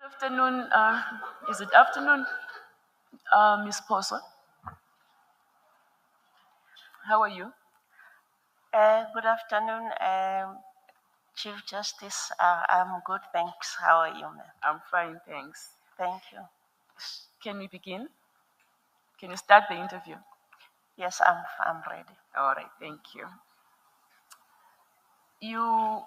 Afternoon, is it afternoon, Miss Posa? How are you? Good afternoon, Chief Justice. I'm good, thanks. How are you, ma'am? I'm fine, thanks. Thank you. Can we begin? Can you start the interview? Yes, I'm ready. All right, thank you. You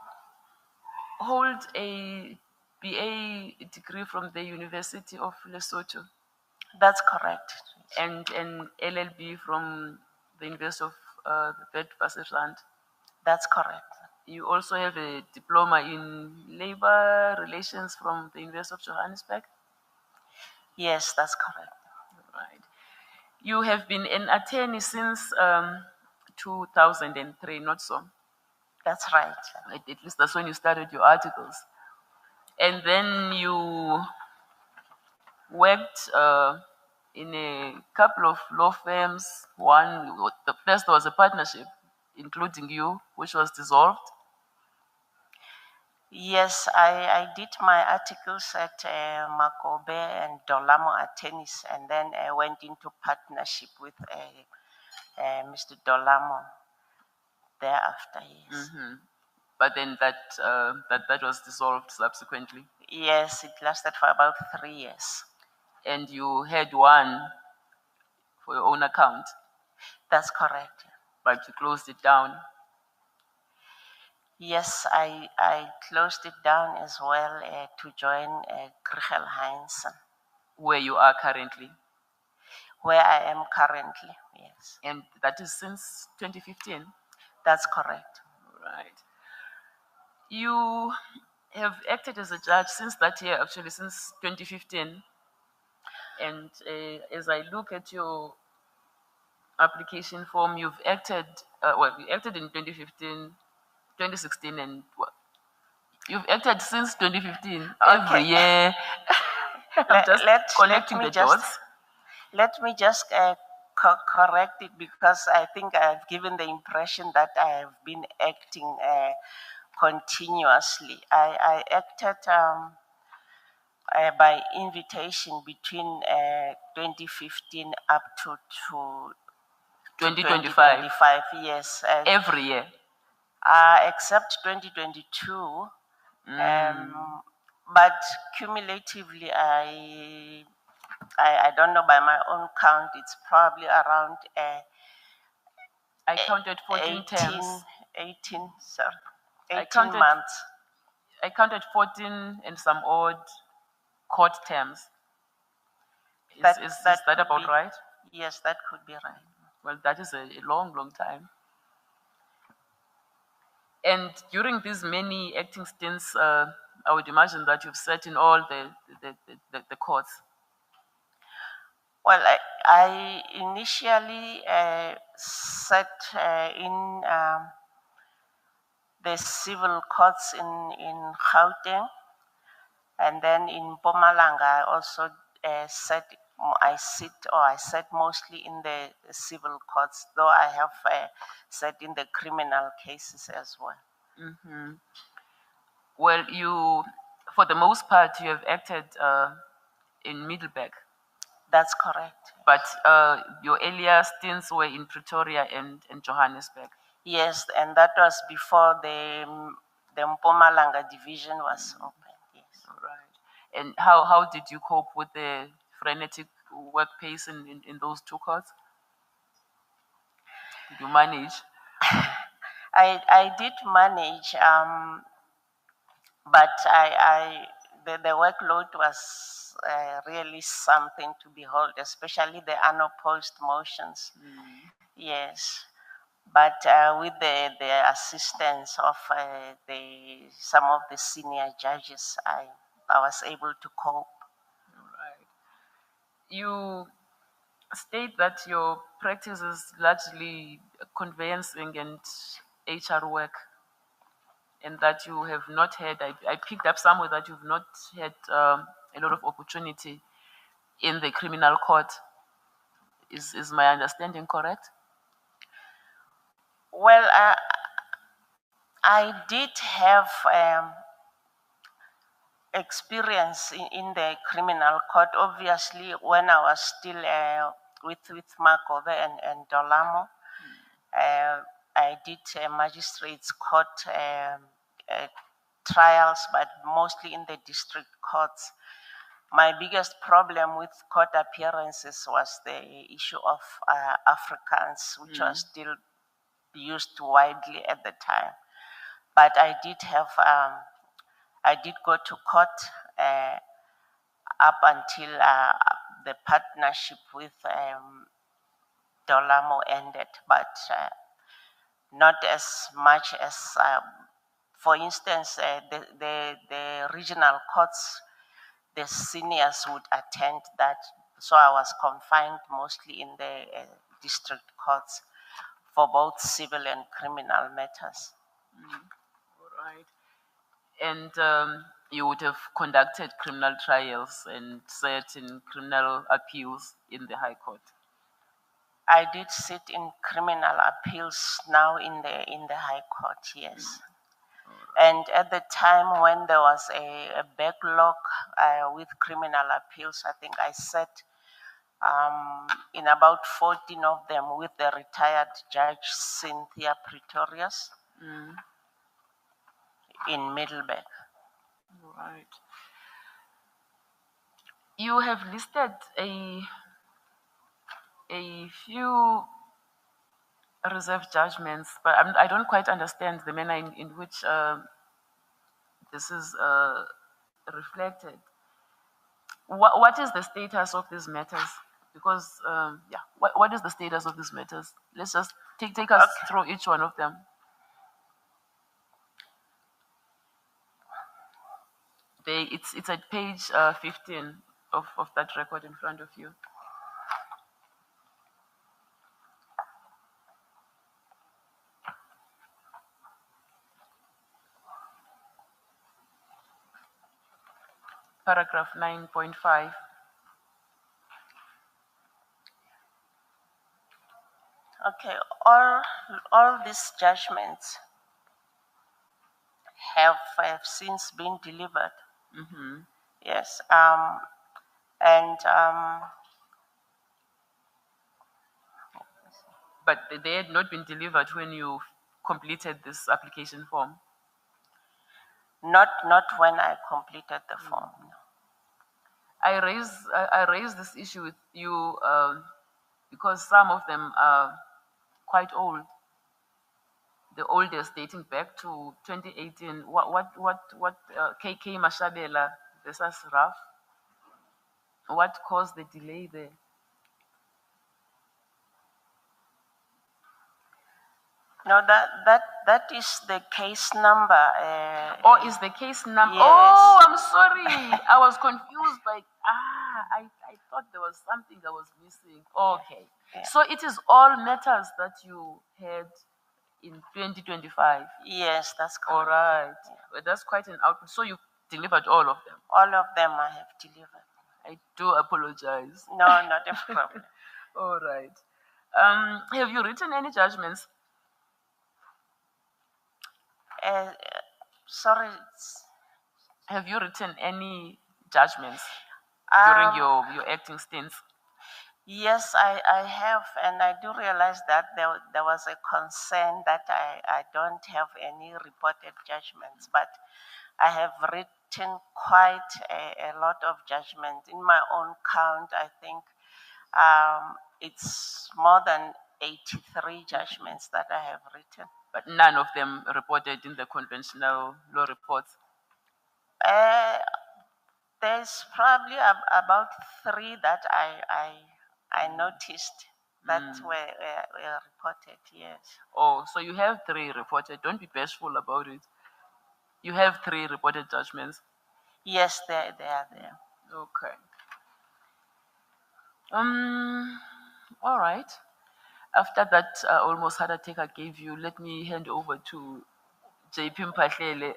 hold a BA degree from the University of Lesotho That's correct. and an LLB from the University of the Witwatersrand. That's correct. You also have a diploma in labor relations from the University of Johannesburg. Yes, that's correct. Right. You have been an attorney since 2003, not so? That's right. At least that's when you started your articles. And then you worked in a couple of law firms. The first was a partnership, including you, which was dissolved. Yes, I did my articles at Makobe and Dolamo Attorneys, and then I went into partnership with Mr. Dolamo thereafter. Yes. But then that was dissolved subsequently. Yes, it lasted for about 3 years. And you had one for your own account, That's correct. but you closed it down. Yes, I closed it down as well to join Grichel Heinzen, Where you are currently. where I am currently. Yes, And that is since 2015. that's correct. Right. You have acted as a judge since that year, actually, since 2015. And as I look at your application form, you acted in 2015, 2016, and you've acted since 2015. Every year. I'm just connecting the dots. Let me just correct it, because I think I've given the impression that I have been acting continuously. I acted by invitation between 2015 up to 2025. 2025, yes. Every year. Except 2022. But cumulatively, I don't know, by my own count, it's probably around I counted 14 terms. 18, sorry, I 18 counted- months. I counted 14 and some odd court terms. Is that about right? Yes, that could be right. Well, that is a long, long time. And during these many acting stints, I would imagine that you've sat in all the courts. Well, I initially sat in the civil courts in Gauteng, and then in Mpumalanga I also sat mostly in the civil courts, though I have sat in the criminal cases as well. Well, for the most part, you have acted in Middleburg. That's correct. But your earlier stints were in Pretoria and Johannesburg. Yes, and that was before the Mpumalanga division was opened. Yes. All right. And how did you cope with the frenetic work pace in those two courts? Did you manage? I did manage, but the workload was really something to behold, especially the unopposed motions. Yes, but with the assistance of some of the senior judges, I was able to cope. Right. You state that your practice is largely conveyancing and HR work, and that you have not had, I picked up somewhere that you've not had a lot of opportunity in the criminal court. Is my understanding correct? Well, I did have experience in the criminal court, obviously, when I was still with Makove and Dolamo, I did magistrates court trials, but mostly in the district courts. My biggest problem with court appearances was the issue of Africans, which was still used widely at the time. But I did go to court up until the partnership with Dolamo ended, but not as much as, for instance, the regional courts, the seniors would attend that. So I was confined mostly in the district courts for both civil and criminal matters. All right. And you would have conducted criminal trials and sat in criminal appeals in the High Court. I did sit in criminal appeals now in the High Court, yes. And at the time when there was a backlog with criminal appeals, I think I sat in about 14 of them with the retired Judge Cynthia Pretorius in Middleburg. Right. You have listed a few reserve judgments, but I don't quite understand the manner in which this is reflected. What is the status of these matters? Because, what is the status of these matters? Let's just take us through each one of them. It's at page 15 of that record in front of you. Paragraph 9.5. Okay, all these judgments have since been delivered. Yes, and but they had not been delivered when you completed this application form. Not when I completed the form. No. I raise this issue with you because some of them are quite old. The oldest dating back to 2018. What KK Mashabela versus RAF? What caused the delay there? No, that is the case number. Is the case number? Yes. Oh, I'm sorry. I was confused. I thought there was something that was missing. Okay. Yeah. So it is all matters that you had in 2025. Yes, that's correct. All right. Yeah. Well, that's quite an output. So you delivered all of them? All of them I have delivered. I do apologize. No, not a problem. All right. Have you written any judgments? Sorry. Have you written any judgments during your acting stints? Yes, I have, and I do realize that there was a concern that I don't have any reported judgments, but I have written quite a lot of judgments. In my own count, I think it's more than 83 judgments that I have written. But none of them reported in the conventional law reports? There's probably about 3 that I noticed that were reported, yes. Oh, so you have 3 reported. Don't be bashful about it. You have 3 reported judgments? Yes, they are there. Okay. All right. After that almost heart attack I gave you, let me hand over to JP Mpahlele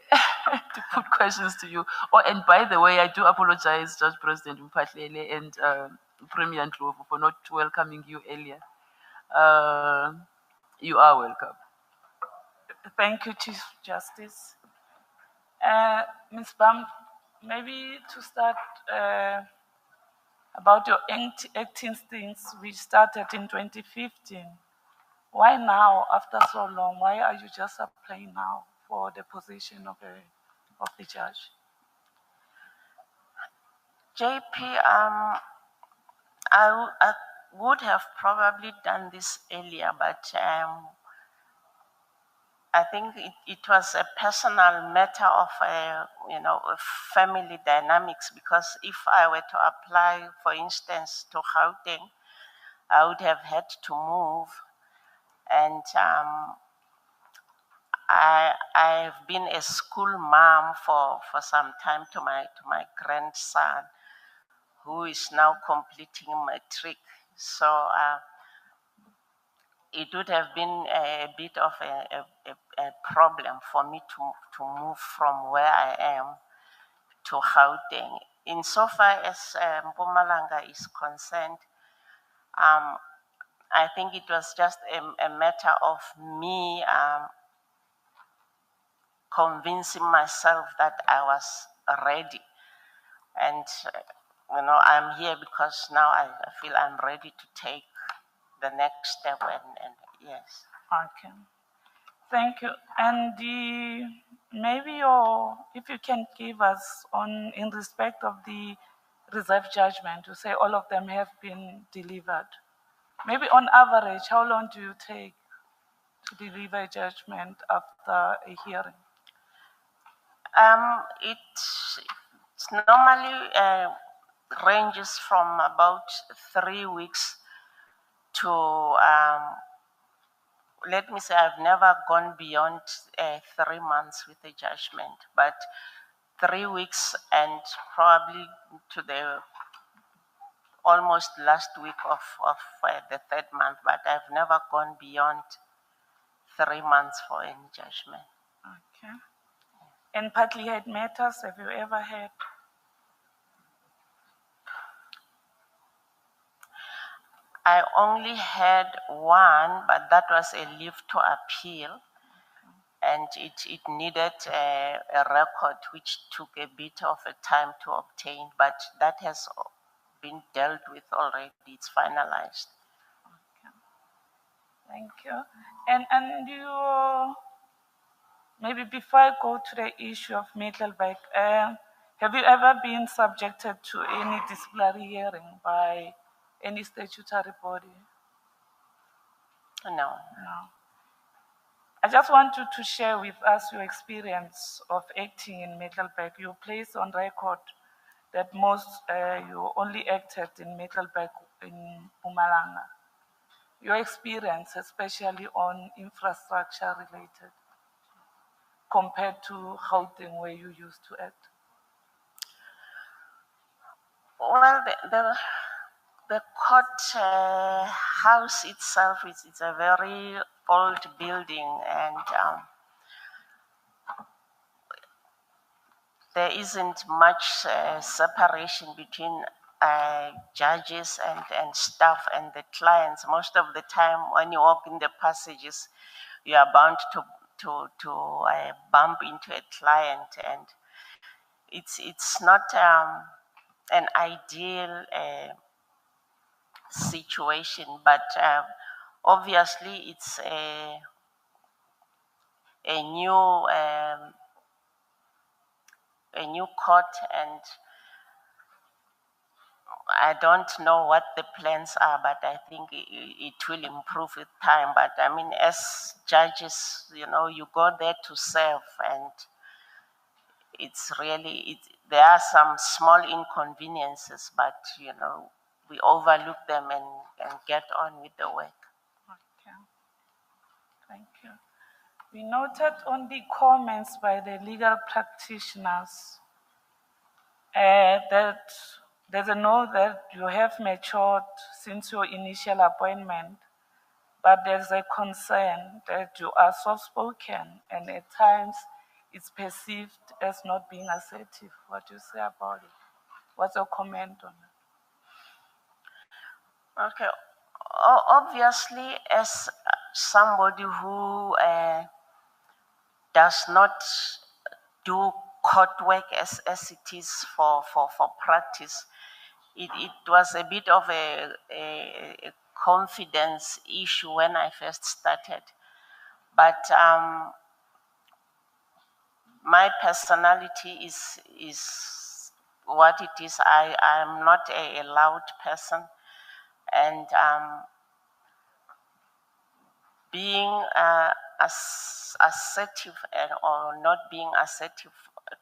to put questions to you. Oh, and by the way, I do apologize, Judge President Mpahlele and Premier Ndlovu, for not welcoming you earlier. You are welcome. Thank you, Chief Justice. Ms. Bam, maybe to start about your acting stints, which started in 2015. Why now, after so long? Why are you just applying now for the position of the judge? JP, I would have probably done this earlier, but I think it was a personal matter of, family dynamics, because if I were to apply, for instance, to Gauteng, I would have had to move. And I've been a school mom for some time to my grandson, who is now completing matric. So it would have been a bit of a problem for me to move from where I am to Gauteng. Insofar as Mpumalanga is concerned, I think it was just a matter of me convincing myself that I was ready. And, I'm here because now I feel I'm ready to take the next step. And yes. Okay. Thank you. And maybe if you can give us in respect of the reserve judgment, to say all of them have been delivered. Maybe on average, how long do you take to deliver a judgment after a hearing? It's normally ranges from about 3 weeks to, let me say, I've never gone beyond 3 months with a judgment, but 3 weeks and probably to the almost last week of the third month, but I've never gone beyond 3 months for any judgment. Okay. And partly head matters, have you ever had? I only had one, but that was a leave to appeal. And it needed a record which took a bit of a time to obtain, but that has been dealt with already. It's finalized. Okay. Thank you. And you, maybe before I go to the issue of Middelburg, have you ever been subjected to any disciplinary hearing by any statutory body? No. No. I just want you to share with us your experience of acting in Middelburg. You placed on record that you only acted in Middelburg in Mpumalanga. Your experience, especially on infrastructure related, compared to Gauteng, where you used to act? Well, the court house itself is a very old building, and there isn't much separation between judges and staff and the clients. Most of the time, when you walk in the passages, you are bound to bump into a client, and it's not an ideal situation, but obviously it's a new court, and I don't know what the plans are, but I think it will improve with time. But I mean, as judges, you go there to serve, and there are some small inconveniences, but we overlook them and get on with the work. Okay. Thank you. We noted on the comments by the legal practitioners that there's a note that you have matured since your initial appointment, but there's a concern that you are soft-spoken and at times it's perceived as not being assertive. What do you say about it? What's your comment on it? Okay. Obviously, as somebody who does not do court work as it is for practice. It was a bit of a confidence issue when I first started. But my personality is what it is. I'm not a loud person, and being assertive or not being assertive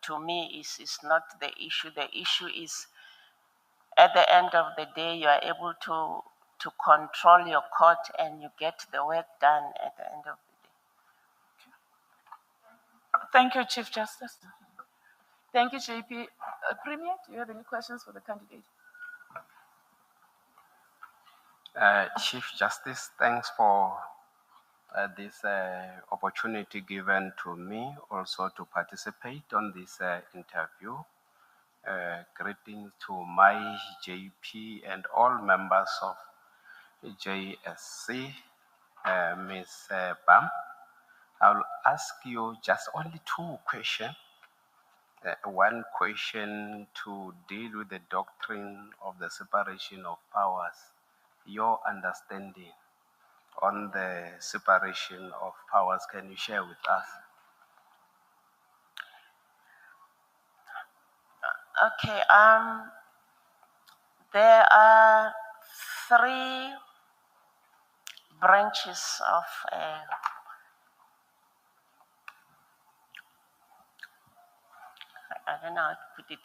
to me is not the issue. The issue is at the end of the day, you are able to control your court and you get the work done at the end of the day. Thank you, Chief Justice. Thank you, JP. Premier, do you have any questions for the candidate? Chief Justice, thanks for this opportunity given to me also to participate on this interview. Greetings to my JP and all members of JSC. Ms. Bam, I'll ask you just only two questions. One question to deal with the doctrine of the separation of powers. Your understanding on the separation of powers, can you share with us? Okay, there are three branches of I don't know how to put it.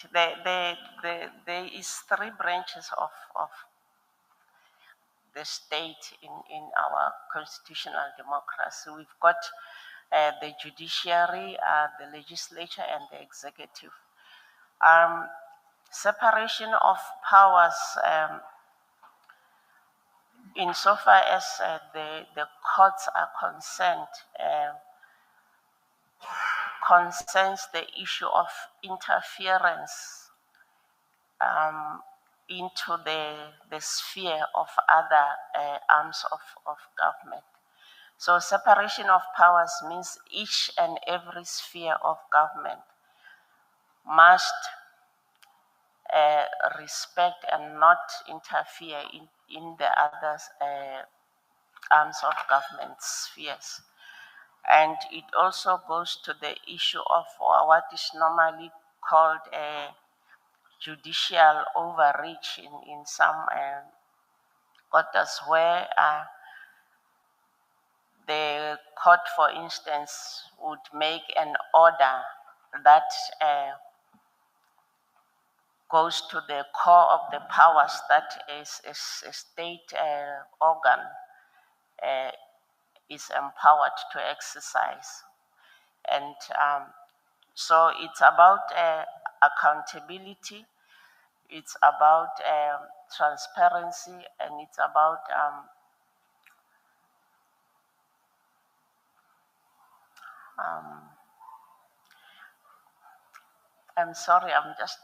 There is three branches of the state in our constitutional democracy. We've got the judiciary, the legislature, and the executive. Separation of powers, insofar as the courts are concerned, concerns the issue of interference into the sphere of other arms of government. So separation of powers means each and every sphere of government must respect and not interfere in the other arms of government spheres. And it also goes to the issue of what is normally called a judicial overreach in some quarters, where the court, for instance, would make an order that goes to the core of the powers that is a state organ is empowered to exercise. And so it's about accountability, it's about transparency, and it's about I'm sorry, I'm just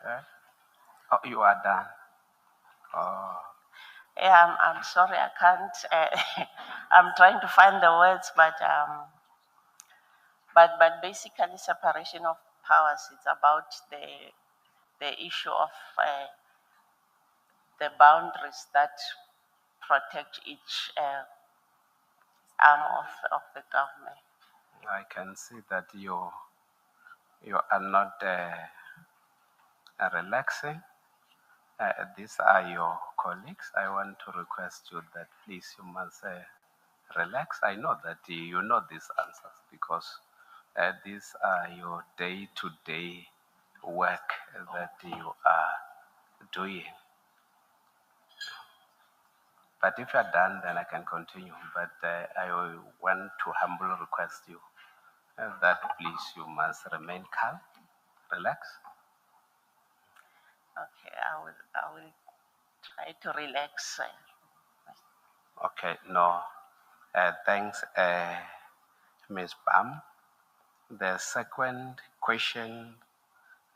Okay. Oh, you are done. Oh. Yeah, I'm sorry, I can't. I'm trying to find the words, but basically, separation of powers is about the issue of the boundaries that protect each arm of the government. I can see that you are not relaxing. These are your colleagues. I want to request you that please you must relax. I know that you know these answers because these are your day-to-day work that you are doing. But if you're done, then I can continue. But I want to humbly request you that please you must remain calm, relax. Okay, I will try to relax. Okay, no. Thanks, Ms. Bam. The second question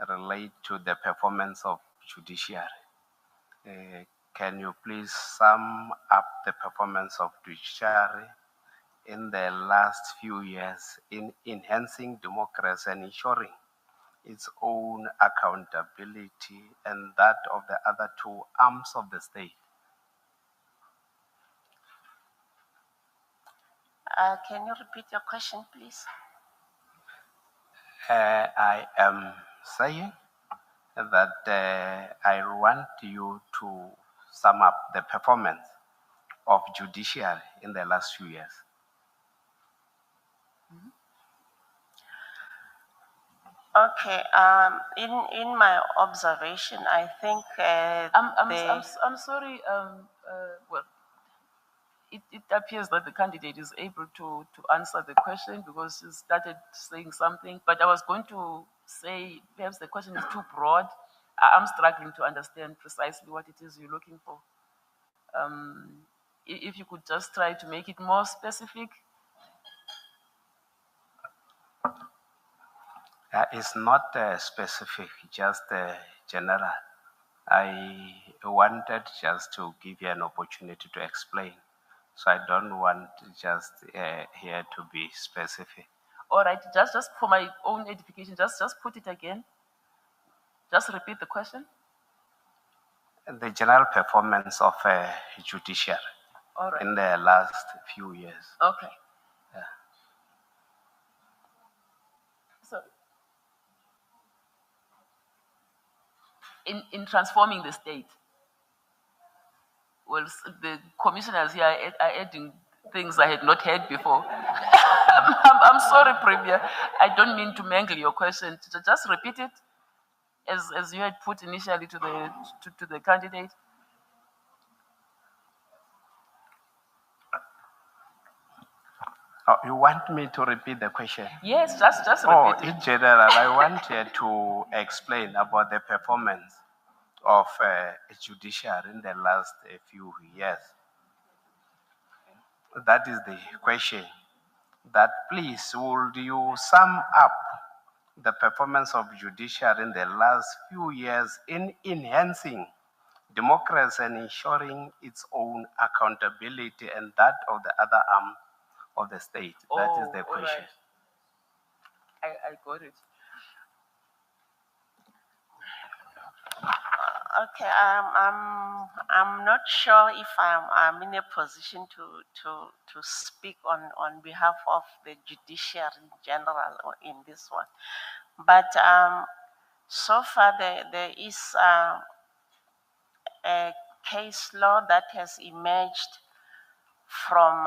relates to the performance of judiciary. can you please sum up the performance of judiciary in the last few years in enhancing democracy and ensuring its own accountability and that of the other two arms of the state? Can you repeat your question, please? I am saying that I want you to sum up the performance of judiciary in the last few years. Okay. In my observation, I think I'm sorry. Well, it appears that the candidate is able to answer the question because she started saying something. But I was going to say perhaps the question is too broad. I'm struggling to understand precisely what it is you're looking for. If you could just try to make it more specific. It's not specific, just general. I wanted just to give you an opportunity to explain. So I don't want just here to be specific. All right, just for my own edification, just put it again. Just repeat the question. The general performance of judiciary in the last few years. Okay. Yeah. So, in transforming the state, well, the commissioners here are adding things I had not heard before. I'm sorry, Premier. I don't mean to mangle your question. Just repeat it as you had put initially to the candidate. Oh, you want me to repeat the question? Yes, just repeat it. In general, I want to explain about the performance of judiciary in the last few years. That is the question. That please, would you sum up the performance of judiciary in the last few years in enhancing democracy and ensuring its own accountability and that of the other arm of the state? That is the question. Right. I got it. Okay. I'm not sure if I'm in a position to speak on behalf of the judiciary in general or in this one, but so far there is a case law that has emerged from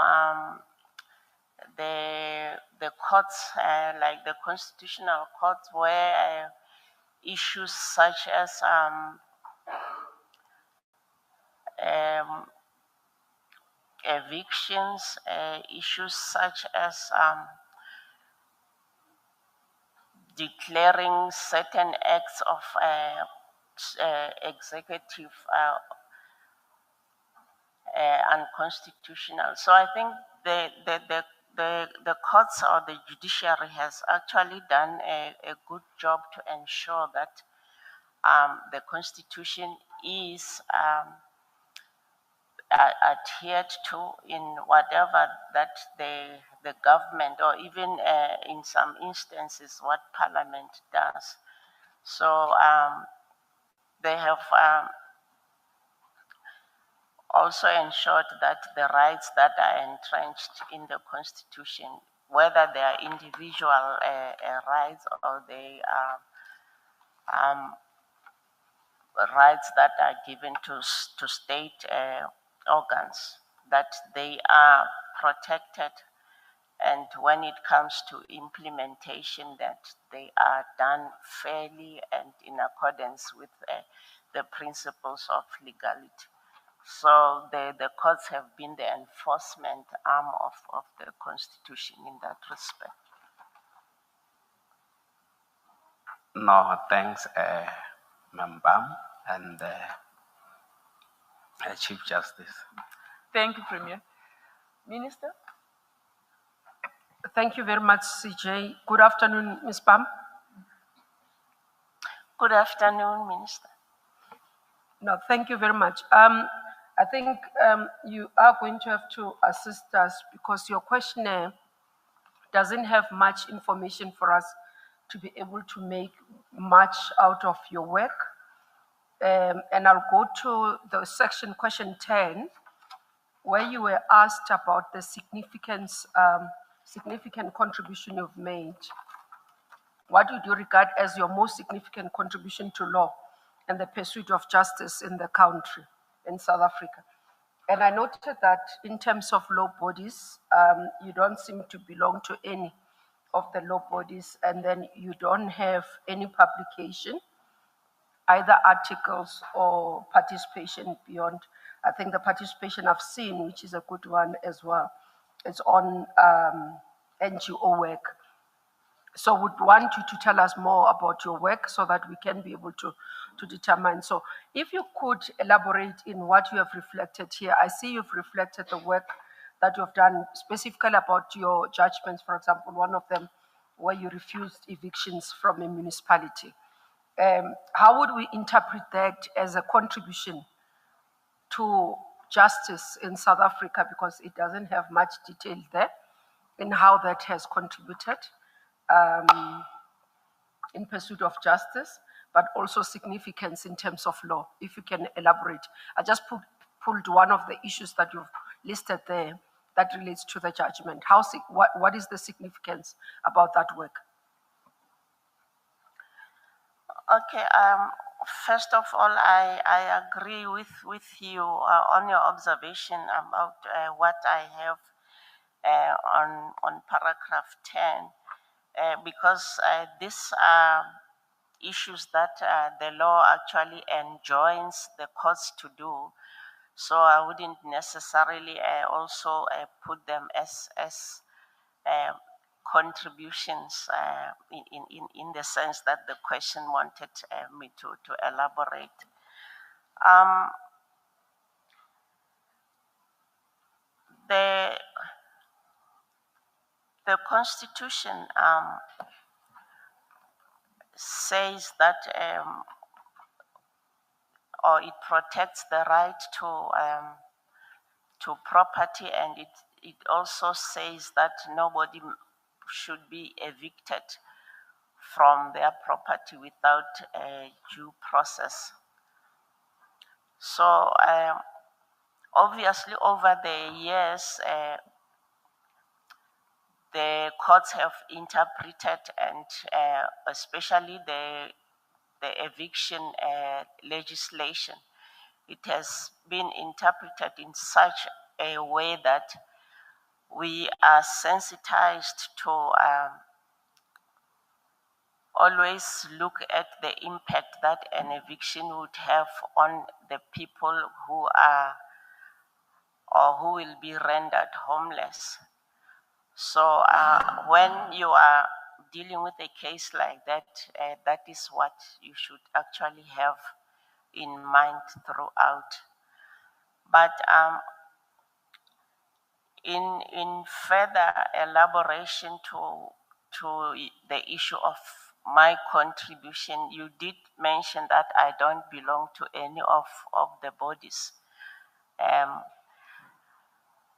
the courts, like the constitutional courts, where issues such as evictions, issues such as declaring certain acts of executive unconstitutional. So I think the courts or the judiciary has actually done a good job to ensure that the Constitution is adhered to in whatever that the government, or even in some instances what Parliament does. So they have also ensured that the rights that are entrenched in the Constitution, whether they are individual rights or they are rights that are given to state organs, that they are protected, and when it comes to implementation, that they are done fairly and in accordance with the principles of legality. So the courts have been the enforcement arm of the Constitution in that respect. No, thanks, Mambam and Chief Justice. Thank you, Premier. Minister? Thank you very much, CJ. Good afternoon, Ms. Pam. Good afternoon, Minister. No, thank you very much. I think you are going to have to assist us because your questionnaire doesn't have much information for us to be able to make much out of your work. And I'll go to the section question 10, where you were asked about the significant contribution you've made. What would you regard as your most significant contribution to law and the pursuit of justice in the country, in South Africa? And I noted that in terms of law bodies, you don't seem to belong to any of the law bodies, and then you don't have any publication, either articles or participation beyond. I think the participation I've seen, which is a good one as well, is on NGO work. So would want you to tell us more about your work so that we can be able to determine. So if you could elaborate in what you have reflected here. I see you've reflected the work that you've done specifically about your judgments, for example, one of them where you refused evictions from a municipality. How would we interpret that as a contribution to justice in South Africa, because it doesn't have much detail there in how that has contributed in pursuit of justice, but also significance in terms of law, if you can elaborate. I just pulled one of the issues that you've listed there that relates to the judgment. What is the significance about that work? Okay. First of all, I agree with you on your observation about what I have on paragraph 10, because these are issues that the law actually enjoins the courts to do. So I wouldn't necessarily also put them as contributions in the sense that the question wanted me to elaborate. The Constitution says that, or it protects the right to property, and it also says that nobody should be evicted from their property without a due process. So obviously over the years, the courts have interpreted, and especially the eviction legislation, it has been interpreted in such a way that we are sensitized to always look at the impact that an eviction would have on the people who are or who will be rendered homeless. So when you are dealing with a case like that, that is what you should actually have in mind throughout. But in further elaboration to the issue of my contribution, you did mention that I don't belong to any of the bodies.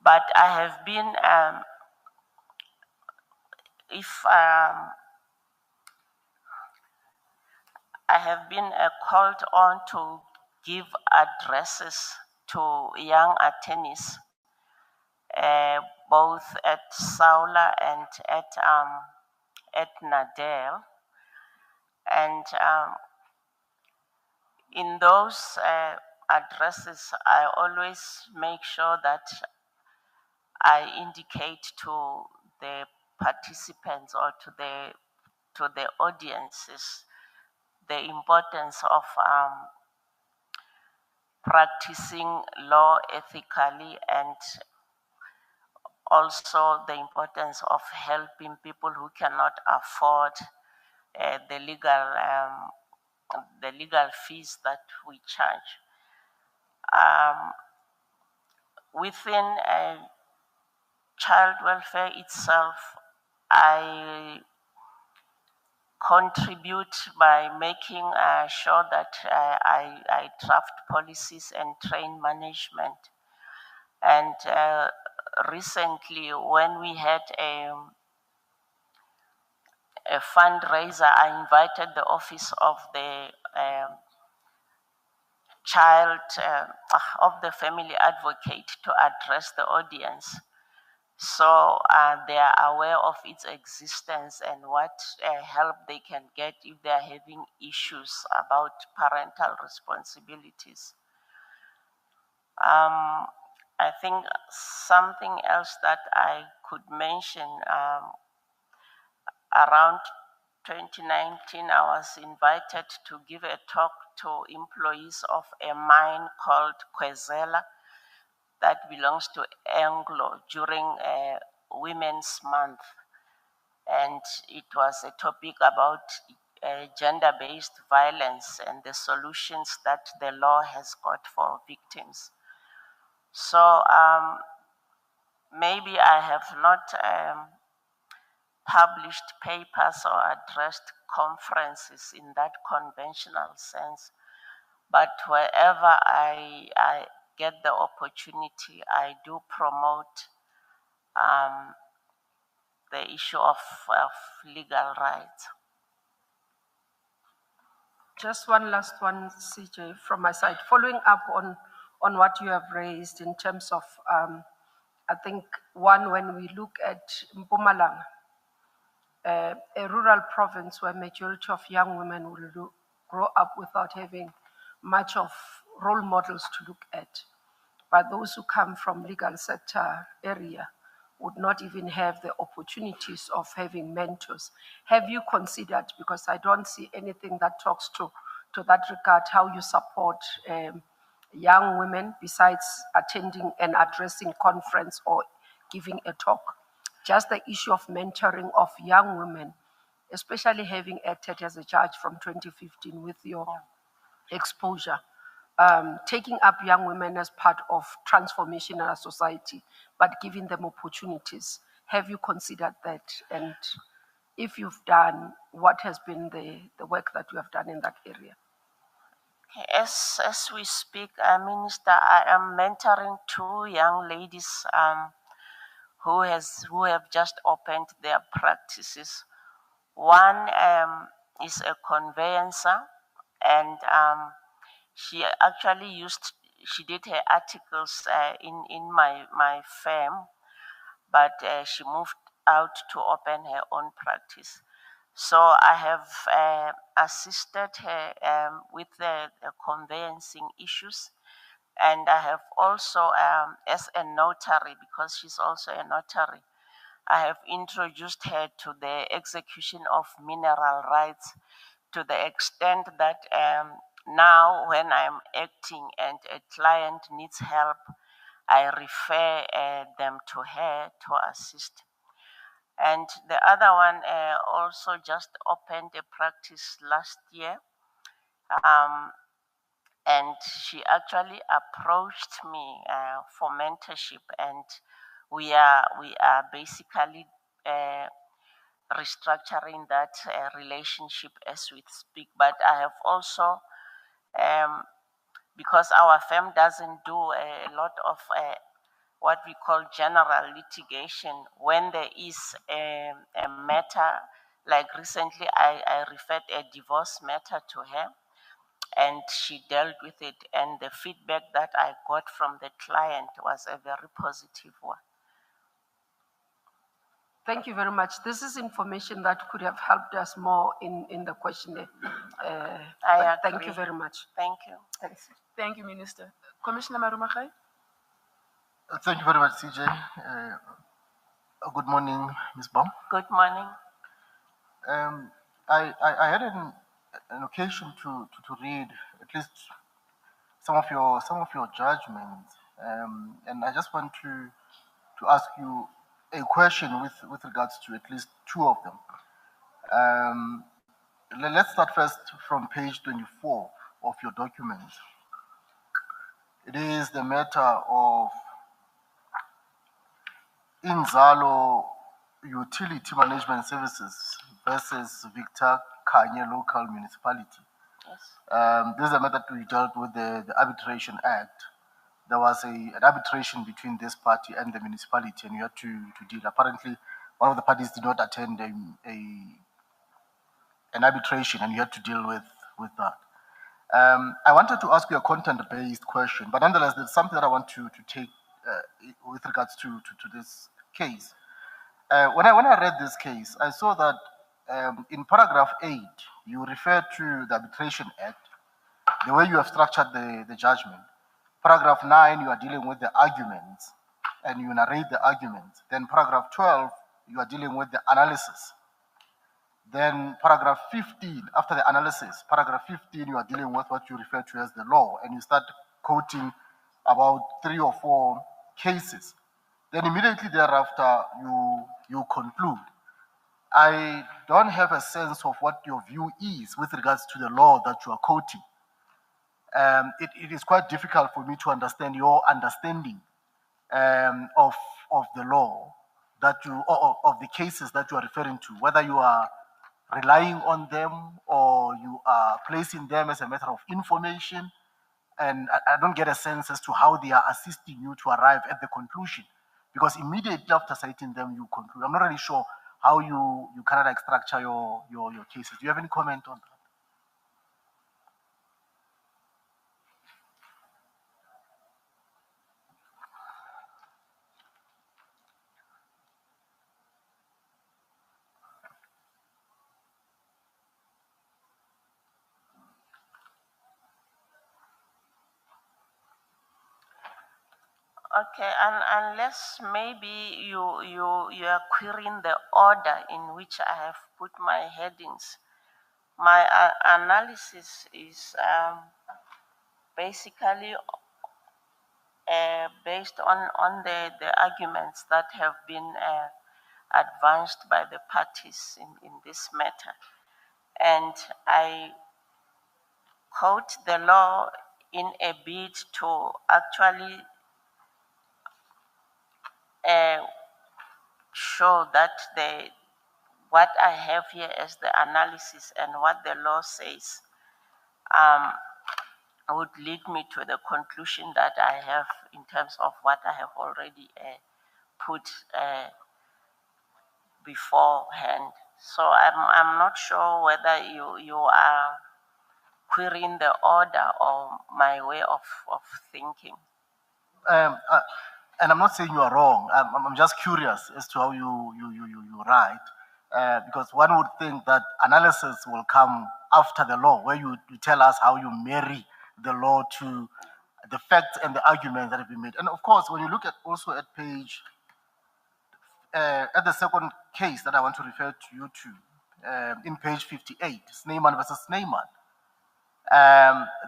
But I have been, I have been called on to give addresses to young attorneys, both at Saula and at Nadel. And in those addresses, I always make sure that I indicate to the participants or to the audiences the importance of practicing law ethically, and also the importance of helping people who cannot afford the legal fees that we charge. Within child welfare itself, I contribute by making sure that I draft policies and train management. And recently, when we had a fundraiser, I invited the office of the child of the family advocate to address the audience. So they are aware of its existence and what help they can get if they are having issues about parental responsibilities. I think something else that I could mention, around 2019, I was invited to give a talk to employees of a mine called Kwezela that belongs to Anglo during Women's Month. And it was a topic about gender-based violence and the solutions that the law has got for victims. So maybe I have not published papers or addressed conferences in that conventional sense, but wherever I get the opportunity, I do promote the issue of legal rights. Just one last one, CJ, from my side. Following up on what you have raised in terms of, I think, one, when we look at Mpumalanga, a rural province where majority of young women will grow up without having much of role models to look at. But those who come from legal sector area would not even have the opportunities of having mentors. Have you considered, because I don't see anything that talks to that regard, how you support young women besides attending and addressing conference or giving a talk? Just the issue of mentoring of young women, especially having acted as a judge from 2015 with your exposure. Taking up young women as part of transformation in our society, but giving them opportunities. Have you considered that? And if you've done, what has been the work that you have done in that area? As we speak, Minister, I am mentoring 2 young ladies who have just opened their practices. One is a conveyancer, and she actually she did her articles in my firm, but she moved out to open her own practice. So I have assisted her with the conveyancing issues, and I have also, as a notary, because she's also a notary, I have introduced her to the execution of mineral rights, to the extent that now when I'm acting and a client needs help, I refer them to her to assist. And the other one also just opened a practice last year. And she actually approached me for mentorship, and we are basically restructuring that relationship as we speak. But I have also, because our firm doesn't do a lot of what we call general litigation, when there is a matter, like recently I referred a divorce matter to her, and she dealt with it, and the feedback that I got from the client was a very positive one. Thank you very much. This is information that could have helped us more in the questionnaire. Thank you very much. Thank you. Thanks. Thank you, Minister. Commissioner Marumakai? Thank you very much, CJ. Good morning, Ms. Baum. Good morning. I had an occasion to read at least some of your judgments, and I just want to ask you a question with regards to at least 2 of them. Let's start first from page 24 of your document. It is the matter of Inzalo Utility Management Services versus Victor Khanye local municipality. Yes. This is a matter we dealt with the Arbitration Act. There was an arbitration between this party and the municipality, and you had to deal. Apparently, one of the parties did not attend an arbitration, and you had to deal with that. I wanted to ask you a content-based question, but nonetheless, there's something that I want to take with regards to this case. When I read this case, I saw that in paragraph 8, you refer to the Arbitration Act, the way you have structured the judgment. Paragraph 9, you are dealing with the arguments, and you narrate the arguments. Then paragraph 12, you are dealing with the analysis. Then paragraph 15, after the analysis, paragraph 15, you are dealing with what you refer to as the law, and you start quoting about 3 or 4 cases. Then immediately thereafter, you conclude. I don't have a sense of what your view is with regards to the law that you are quoting. It is quite difficult for me to understand your understanding of the law that you, or of the cases that you are referring to, whether you are relying on them or you are placing them as a matter of information. And I don't get a sense as to how they are assisting you to arrive at the conclusion, because immediately after citing them, you conclude. I'm not really sure how you kind of like structure your cases. Do you have any comment on that? Okay, and unless maybe you are querying the order in which I have put my headings. My analysis is basically based on the arguments that have been advanced by the parties in this matter. And I quote the law in a bid to actually show that what I have here as the analysis and what the law says would lead me to the conclusion that I have in terms of what I have already put beforehand. So I'm not sure whether you are querying the order or my way of thinking. And I'm not saying you are wrong. I'm just curious as to how you write, because one would think that analysis will come after the law, where you tell us how you marry the law to the facts and the arguments that have been made. And of course, when you look at also at page, at the second case that I want to refer to you to, in page 58, Sneyman versus Sneyman.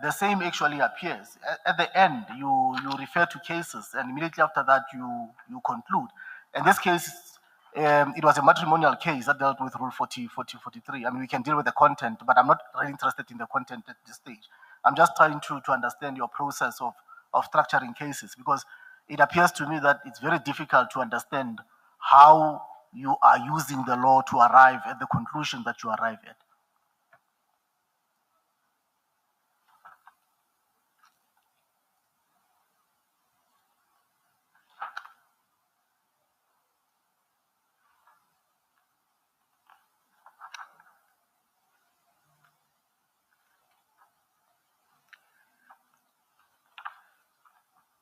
The same actually appears. At the end, you refer to cases, and immediately after that, you conclude. In this case, it was a matrimonial case that dealt with Rule 43. I mean, we can deal with the content, but I'm not really interested in the content at this stage. I'm just trying to understand your process of structuring cases, because it appears to me that it's very difficult to understand how you are using the law to arrive at the conclusion that you arrive at.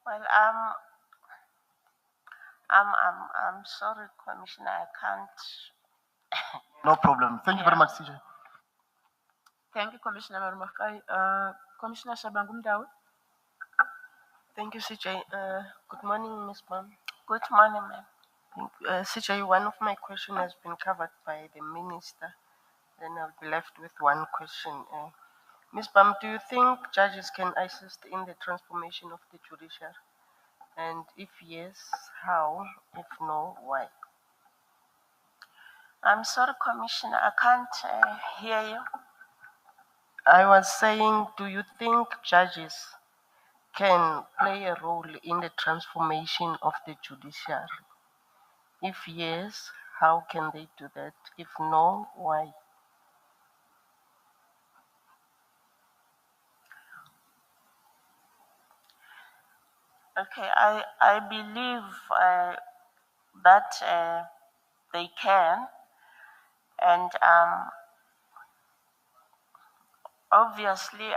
Well, I'm sorry, Commissioner, I can't. No problem. Thank you very much, CJ. Thank you, Commissioner Marumakai. Commissioner Shabangumdawi. Thank you, CJ. Good morning, Ms. Bam. Good morning, ma'am. CJ, one of my questions has been covered by the minister. Then I'll be left with one question. Ms. Bam, do you think judges can assist in the transformation of the judiciary? And if yes, how? If no, why? I'm sorry, Commissioner, I can't hear you. I was saying, do you think judges can play a role in the transformation of the judiciary? If yes, how can they do that? If no, why? Okay, I believe that they can, and obviously,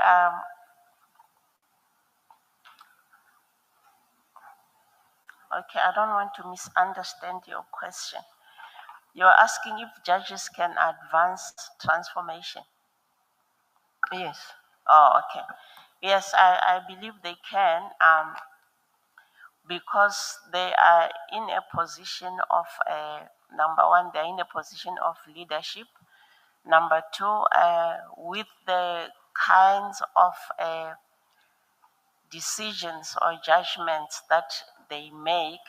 okay, I don't want to misunderstand your question. You're asking if judges can advance transformation. Yes. Oh, okay. Yes, I believe they can, because they are in a position of, number one, they're in a position of leadership. Number two, with the kinds of decisions or judgments that they make,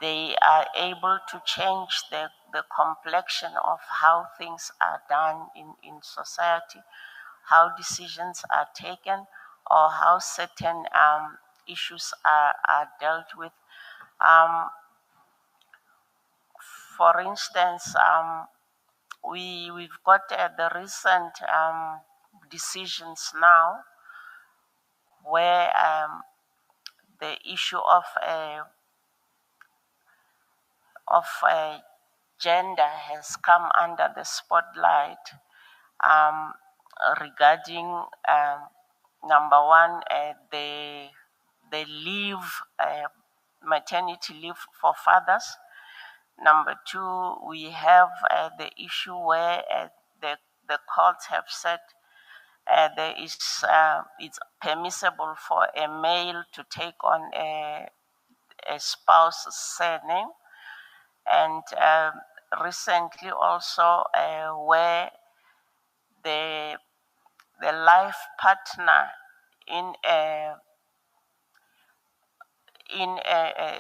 they are able to change the complexion of how things are done in society, how decisions are taken, or how certain issues are dealt with. Um, for instance, we've got the recent decisions now where the issue of gender has come under the spotlight, um, regarding, number one, the leave, maternity leave for fathers. Number two, we have the issue where the courts have said it's permissible for a male to take on a spouse's surname, and recently also where the the life partner in a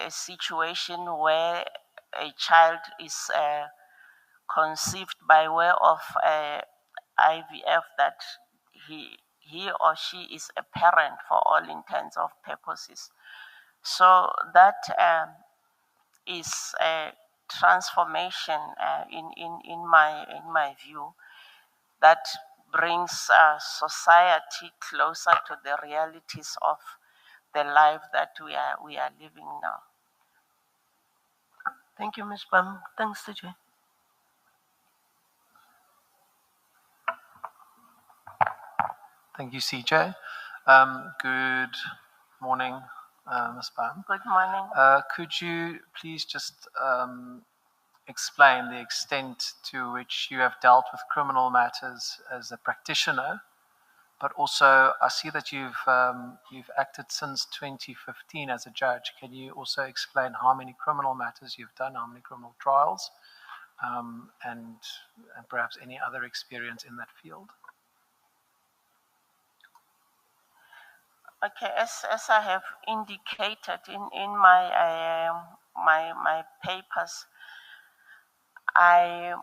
situation where a child is conceived by way of IVF, that he or she is a parent for all intents of purposes. So that is a transformation, in my view, that brings society closer to the realities of the life that we are living now. Thank you, Ms. Bam. Thanks, CJ. Thank you, CJ. Good morning, Ms. Bam. Good morning. Could you please just explain the extent to which you have dealt with criminal matters as a practitioner, but also I see that you've acted since 2015 as a judge. Can you also explain how many criminal matters you've done, how many criminal trials, and perhaps any other experience in that field? Okay, as I have indicated in my papers, I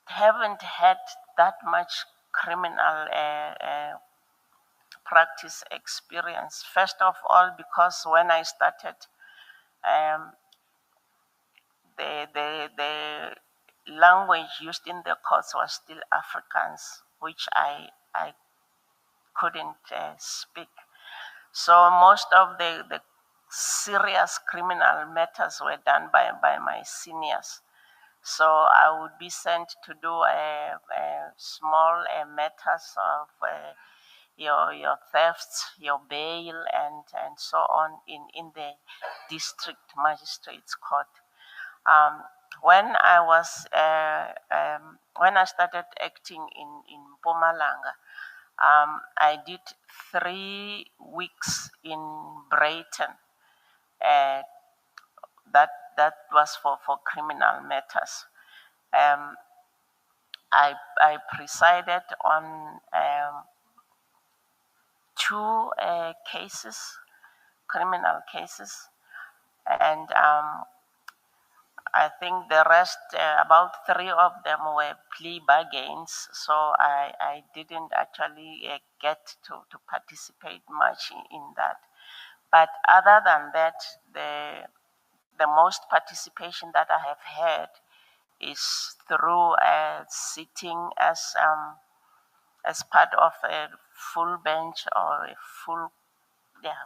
haven't had that much criminal practice experience. First of all, because when I started, um, the language used in the courts was still Afrikaans, which I couldn't speak. So most of the serious criminal matters were done by my seniors. So I would be sent to do a small matters of your thefts, your bail, and so on in the district magistrates court. Um, when I started acting in Mpumalanga, I did 3 weeks in Brighton. Uh, that was for criminal matters. Um, I presided on 2 cases, criminal cases, and I think the rest, about 3 of them, were plea bargains. So I didn't actually get to participate much in that. But other than that, the most participation that I have had is through sitting as part of a full bench or a full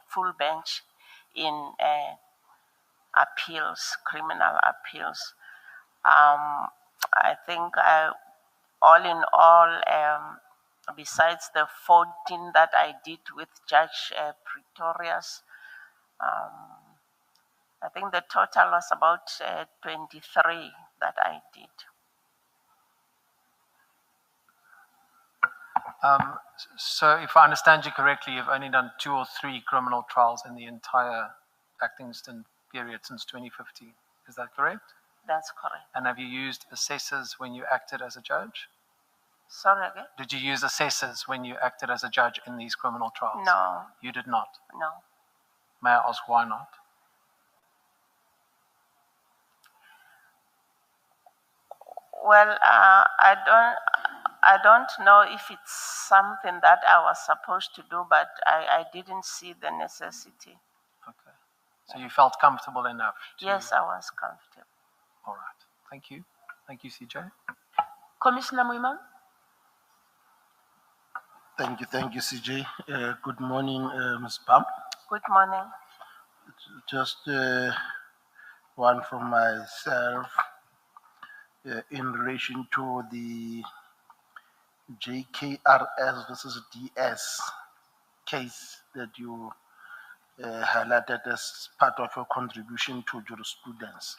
full bench in appeals, criminal appeals. I think all in all, besides the 14 that I did with Judge Pretorius, I think the total was about 23 that I did. So if I understand you correctly, you've only done 2 or 3 criminal trials in the entire Actingston period since 2015. Is that correct? That's correct. And have you used assessors when you acted as a judge? Sorry again? Did you use assessors when you acted as a judge in these criminal trials? No. You did not? No. May I ask why not? Well, I don't know if it's something that I was supposed to do, but I didn't see the necessity. Okay. So you felt comfortable enough? Yes, I was comfortable. All right. Thank you. Thank you, CJ. Commissioner Muimang? Thank you, CJ. Good morning, Ms. Bam. Good morning. Just one from myself in relation to the JKRS versus DS case that you highlighted as part of your contribution to jurisprudence.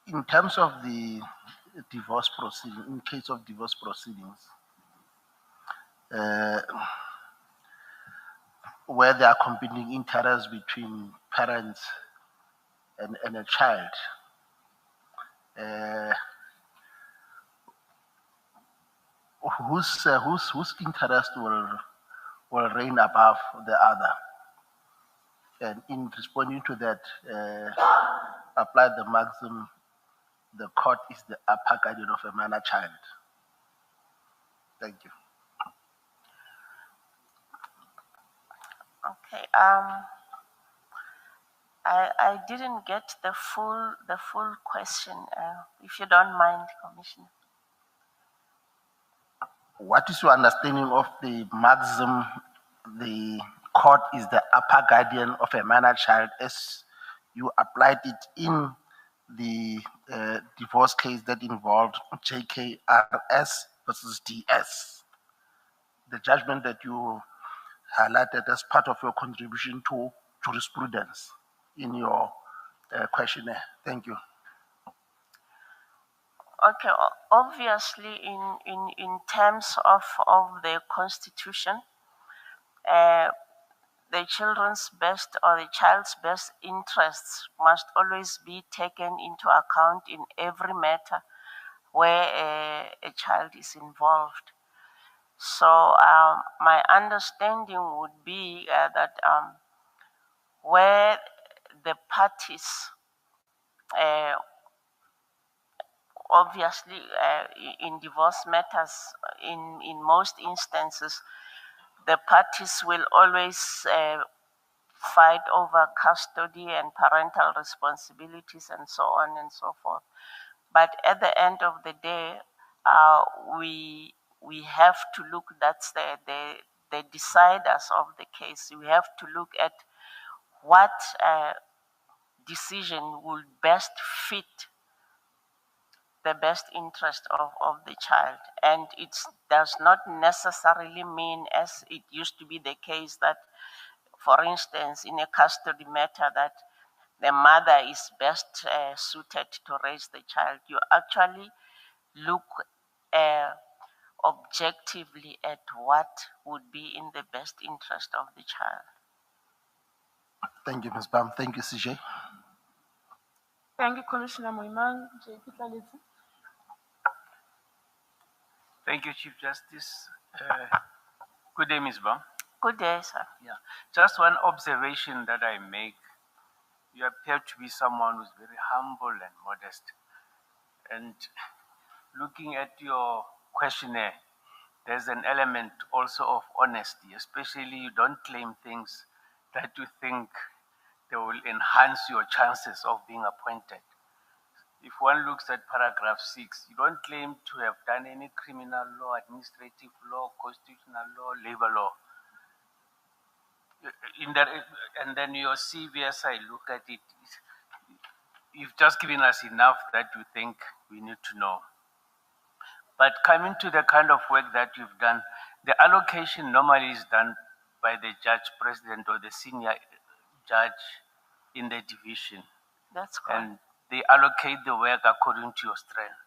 In terms of the divorce proceeding, in case of divorce proceedings, where there are competing interests between parents and a child, whose interest will reign above the other? And in responding to that, apply the maxim: the court is the upper guardian of a minor child. Thank you. Okay. I didn't get the full question. If you don't mind, Commissioner. What is your understanding of the maxim, the court is the upper guardian of a minor child, as you applied it in the divorce case that involved JKRS versus DS? The judgment that you highlighted as part of your contribution to jurisprudence in your questionnaire. Thank you. Okay, obviously in terms of the Constitution, the children's best or the child's best interests must always be taken into account in every matter where a child is involved. So my understanding would be that where the parties obviously in divorce matters, in most instances, the parties will always fight over custody and parental responsibilities and so on and so forth. But at the end of the day, we have to look, that's the deciders of the case. We have to look at what decision will best fit the best interest of the child. And it does not necessarily mean, as it used to be the case, that, for instance, in a custody matter, that the mother is best suited to raise the child. You actually look objectively at what would be in the best interest of the child. Thank you, Ms. Bam. Thank you, CJ. Thank you, Commissioner Muimang. JP Tlaleti? Thank you, Chief Justice. Good day, Ms. Bam. Good day, sir. Yeah. Just one observation that I make. You appear to be someone who's very humble and modest. And looking at your questionnaire, there's an element also of honesty, especially you don't claim things that you think they will enhance your chances of being appointed. if one looks at paragraph 6, you don't claim to have done any criminal law, administrative law, constitutional law, labor law. And then your CV, as I look at it, you've just given us enough that you think we need to know. But coming to the kind of work that you've done, the allocation normally is done by the judge president or the senior judge in the division. That's correct. And they allocate the work according to your strength.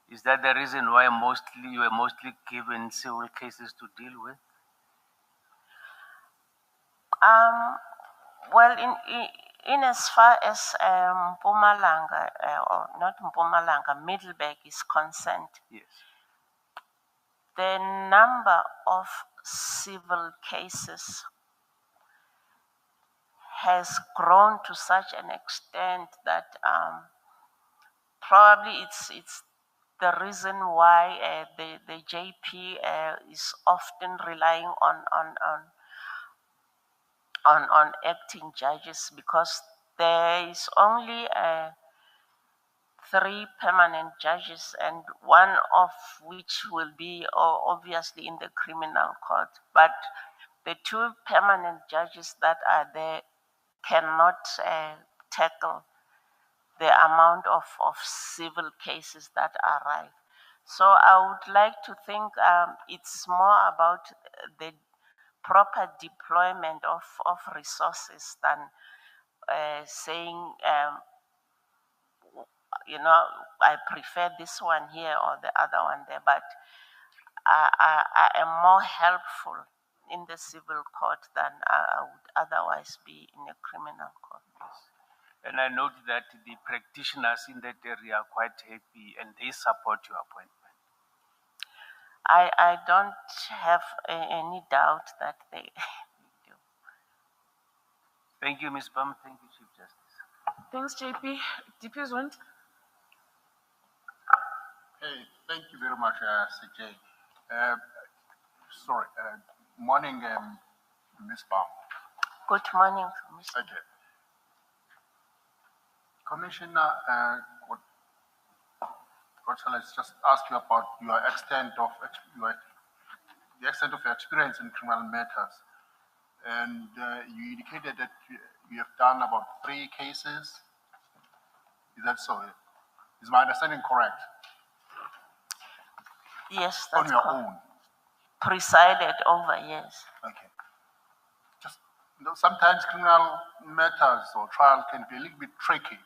Is that the reason why you were mostly given civil cases to deal with? Well, in as far as Mpumalanga, or not Mpumalanga, Middleburg is concerned, Yes. the number of civil cases has grown to such an extent that probably it's the reason why the JP is often relying on acting judges, because there is only 3 permanent judges, and one of which will be obviously in the criminal court. But the 2 permanent judges that are there cannot tackle the amount of civil cases that arrive. So I would like to think it's more about the proper deployment of resources than saying, I prefer this one here or the other one there. But I am more helpful in the civil court than I would otherwise be in a criminal court. And I note that the practitioners in that area are quite happy and they support your appointment. I don't have any doubt that they do. Thank you, Ms. Bam. Thank you, Chief Justice. Thanks, JP. DP's one. Hey, thank you very much, CJ. Morning, Ms. Bam. Good morning, Mr. Okay. Commissioner, what shall I just ask you about your extent of the extent of your experience in criminal matters? And you indicated that you have done about 3 cases. Is that so? Is my understanding correct? Yes, that's on your correct. own. Presided over, yes. Okay. Just sometimes criminal matters or trial can be a little bit tricky.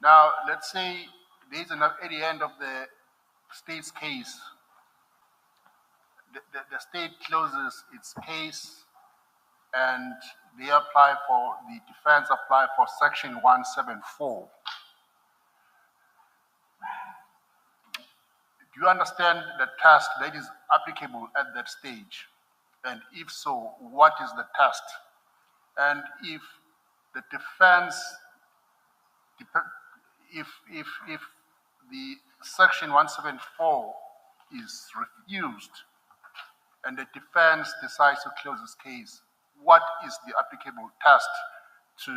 Now, let's say there's enough at the end of the state's case. The state closes its case, and the defense apply for Section 174. Do you understand the test that is applicable at that stage? And if so, what is the test? And if the defense, if the Section 174 is refused and the defense decides to close its case, what is the applicable test to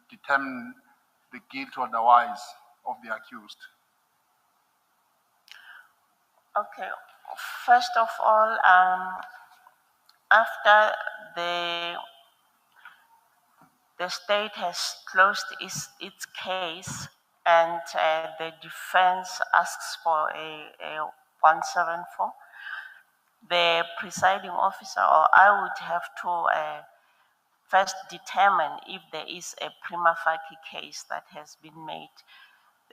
determine the guilt or otherwise of the accused? Okay. First of all, after the state has closed its case and the defense asks for a 174, the presiding officer or I would have to first determine if there is a prima facie case that has been made,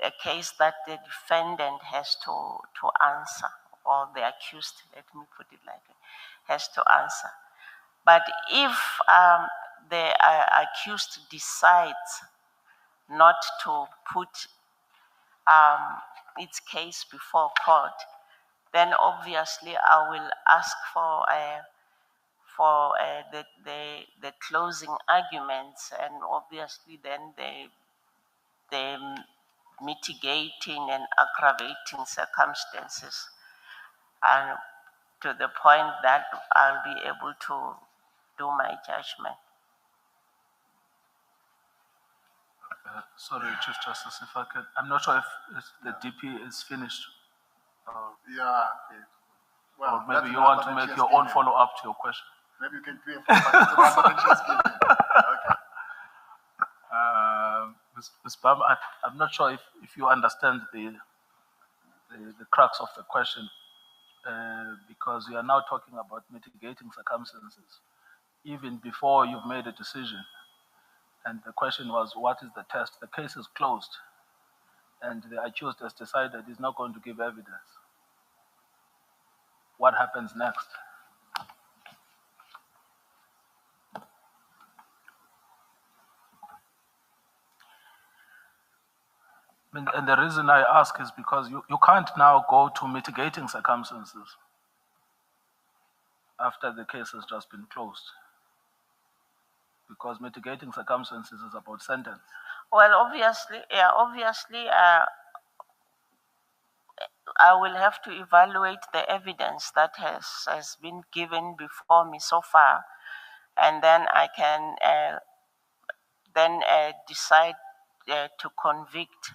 a case that the defendant has to answer, or the accused, let me put it like that, has to answer. But if the accused decides not to put its case before court, then obviously I will ask for the closing arguments, and obviously then the mitigating and aggravating circumstances, and to the point that I'll be able to do my judgment. Sorry, Chief Justice, if I could. I'm not sure if the DP is finished. Yeah. Well, Or maybe that's you an want answer to that she make has your own given. follow-up to your question. Maybe you can do a follow-up, but it's an answer that she has given. Okay. Ms. Bam, I'm not sure if you understand the crux of the question, because we are now talking about mitigating circumstances, even before you've made a decision. And the question was, what is the test? The case is closed, and the accused has decided he's not going to give evidence. What happens next? And the reason I ask is because you can't now go to mitigating circumstances after the case has just been closed. Because mitigating circumstances is about sentence. Well, obviously, I will have to evaluate the evidence that has been given before me so far, and then I can decide to convict.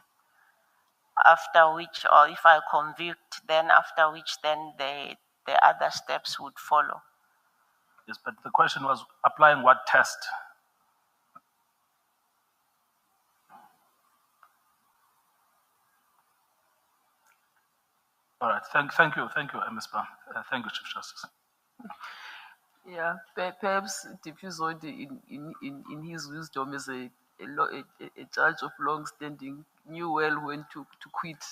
After which, or if I convict, then after which, then the other steps would follow. Yes, but the question was applying what test? All right, thank you, Ms. Bam. Thank you, Chief Justice. Yeah, perhaps Diffusod in his wisdom as a judge of long-standing knew well when to quit.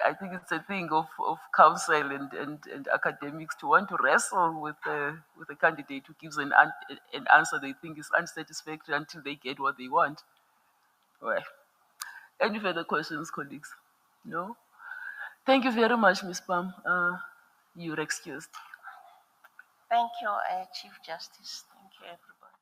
I think it's a thing of counsel and academics to want to wrestle with a candidate who gives an answer they think is unsatisfactory until they get what they want. Well, any further questions, colleagues? No? Thank you very much, Ms. Pam. You're excused. Thank you, Chief Justice. Thank you, everybody.